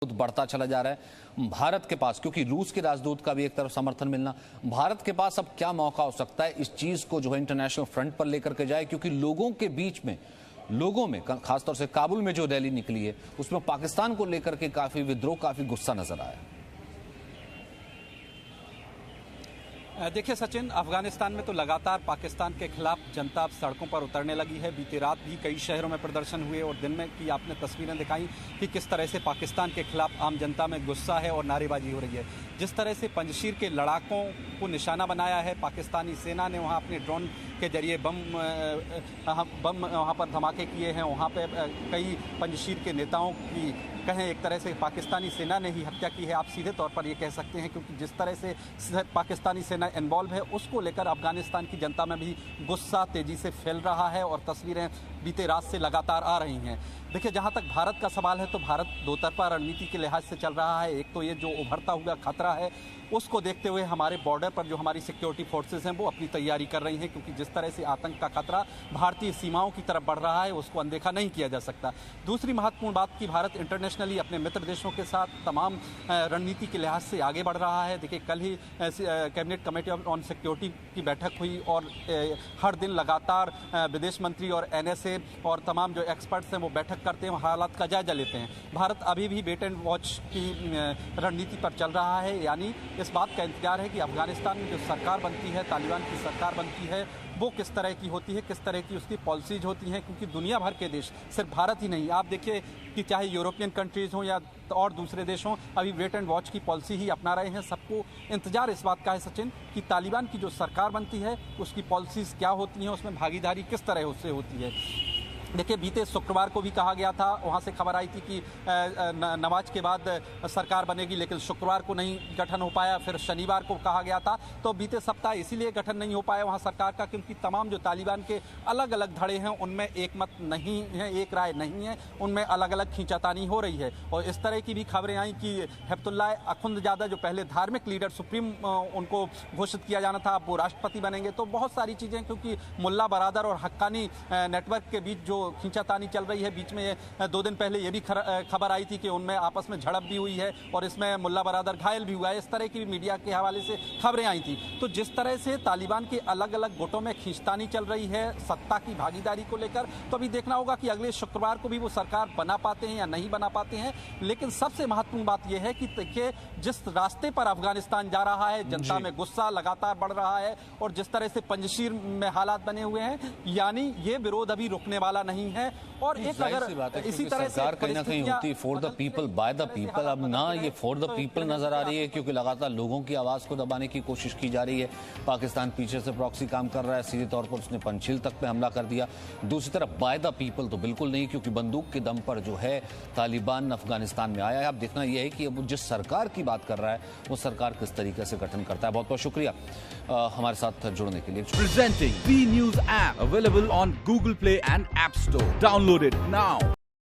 बढ़ता चला जा रहा है भारत के पास, क्योंकि रूस के राजदूत का भी एक तरफ समर्थन मिलना। भारत के पास अब क्या मौका हो सकता है इस चीज को जो है इंटरनेशनल फ्रंट पर लेकर के जाए, क्योंकि लोगों के बीच में, लोगों में खासतौर से काबुल में जो रैली निकली है उसमें पाकिस्तान को लेकर के काफी विद्रोह, काफी गुस्सा नजर आया। देखिए सचिन, अफगानिस्तान में तो लगातार पाकिस्तान के खिलाफ जनता अब सड़कों पर उतरने लगी है। बीती रात भी कई शहरों में प्रदर्शन हुए और दिन में की आपने तस्वीरें दिखाई कि किस तरह से पाकिस्तान के खिलाफ आम जनता में गुस्सा है और नारेबाजी हो रही है। जिस तरह से पंजशीर के लड़ाकों को निशाना बनाया है पाकिस्तानी सेना ने, वहाँ अपने ड्रोन के जरिए बम वहाँ पर धमाके किए हैं। वहाँ पे कई पंजशीर के नेताओं की कहें एक तरह से पाकिस्तानी सेना ने ही हत्या की है, आप सीधे तौर पर ये कह सकते हैं, क्योंकि जिस तरह से पाकिस्तानी सेना इन्वॉल्व है उसको लेकर अफगानिस्तान की जनता में भी गुस्सा तेजी से फैल रहा है और तस्वीरें बीते रात से लगातार आ रही हैं। देखिए, जहां तक भारत का सवाल है तो भारत दो तरफा रणनीति के लिहाज से चल रहा है। एक तो ये जो उभरता हुआ खतरा है उसको देखते हुए हमारे बॉर्डर पर जो हमारी सिक्योरिटी फोर्सेस हैं वो अपनी तैयारी कर रही हैं, क्योंकि जिस तरह से आतंक का खतरा भारतीय सीमाओं की तरफ बढ़ रहा है उसको अनदेखा नहीं किया जा सकता। दूसरी महत्वपूर्ण बात कि भारत इंटरनेशनली अपने मित्र देशों के साथ तमाम रणनीति के लिहाज से आगे बढ़ रहा है। देखिए, कल ही कैबिनेट कमेटी ऑन सिक्योरिटी की बैठक हुई और हर दिन लगातार विदेश मंत्री और NSA और तमाम जो एक्सपर्ट्स हैं वो बैठक करते हैं, हालात का जायजा लेते हैं। भारत अभी भी वेट एंड वॉच की रणनीति पर चल रहा है, यानी इस बात का इंतजार है कि अफगानिस्तान में जो सरकार बनती है, तालिबान की सरकार बनती है, वो किस तरह की होती है, किस तरह की उसकी पॉलिसीज होती हैं, क्योंकि दुनिया भर के देश, सिर्फ भारत ही नहीं, आप देखिए कि चाहे यूरोपियन कंट्रीज़ हों या और दूसरे देश हों, अभी वेट एंड वॉच की पॉलिसी ही अपना रहे हैं। सबको इंतजार इस बात का है सचिन कि तालिबान की जो सरकार बनती है उसकी पॉलिसीज़ क्या होती हैं, उसमें भागीदारी किस तरह उससे होती है। देखिए, बीते शुक्रवार को भी कहा गया था, वहाँ से खबर आई थी कि नमाज के बाद सरकार बनेगी, लेकिन शुक्रवार को नहीं गठन हो पाया। फिर शनिवार को कहा गया था, तो बीते सप्ताह इसीलिए गठन नहीं हो पाया वहाँ सरकार का क्योंकि तमाम जो तालिबान के अलग अलग धड़े हैं उनमें एक मत नहीं है, एक राय नहीं है, उनमें अलग अलग खींचातानी हो रही है। और इस तरह की भी खबरें आई कि हिब्तुल्लाह अखुंदजादा जो पहले धार्मिक लीडर सुप्रीम उनको घोषित किया जाना था, अब वो राष्ट्रपति बनेंगे। तो बहुत सारी चीज़ें, क्योंकि मुल्ला बरादर और हक्कानी नेटवर्क के बीच जो खींचातानी चल रही है, बीच में 2 दिन पहले ये भी खबर आई थी कि उनमें आपस में झड़प भी हुई है और इसमें मुल्ला बरादर घायल भी हुआ है। इस तरह की भी मीडिया के हवाले से खबरें आई थी। तो जिस तरह से तालिबान के अलग अलग गुटों में खींचतानी चल रही है सत्ता की भागीदारी को लेकर, तो अभी देखना होगा कि अगले शुक्रवार को भी वो सरकार बना पाते हैं या नहीं बना पाते हैं। लेकिन सबसे महत्वपूर्ण बात यह है कि देखिए, जिस रास्ते पर अफगानिस्तान जा रहा है, जनता में गुस्सा लगातार बढ़ रहा है और जिस तरह से पंजशीर में हालात बने हुए हैं, यानी ये विरोध अभी रुकने वाला नहीं है। और एक अगर इसी तरह से सरकार कहीं ना कहीं होती for the people by the people, अब ना ये फॉर द पीपल नजर आ रही है, क्योंकि लगातार लोगों की आवाज को दबाने की कोशिश की जा रही है। पाकिस्तान पीछे से प्रॉक्सी काम कर रहा है, सीधे तौर पर उसने पंचशील तक पे हमला कर दिया। दूसरी तरफ बाय द पीपल तो बिल्कुल नहीं, क्योंकि बंदूक के दम पर जो है तालिबान अफगानिस्तान में आया है। अब देखना यह है कि अब जिस सरकार की बात कर रहा है वो सरकार किस तरीके से गठन करता है। बहुत बहुत शुक्रिया हमारे साथ जुड़ने के लिए। Presenting B News app available on Google Play and App Store. Download it now.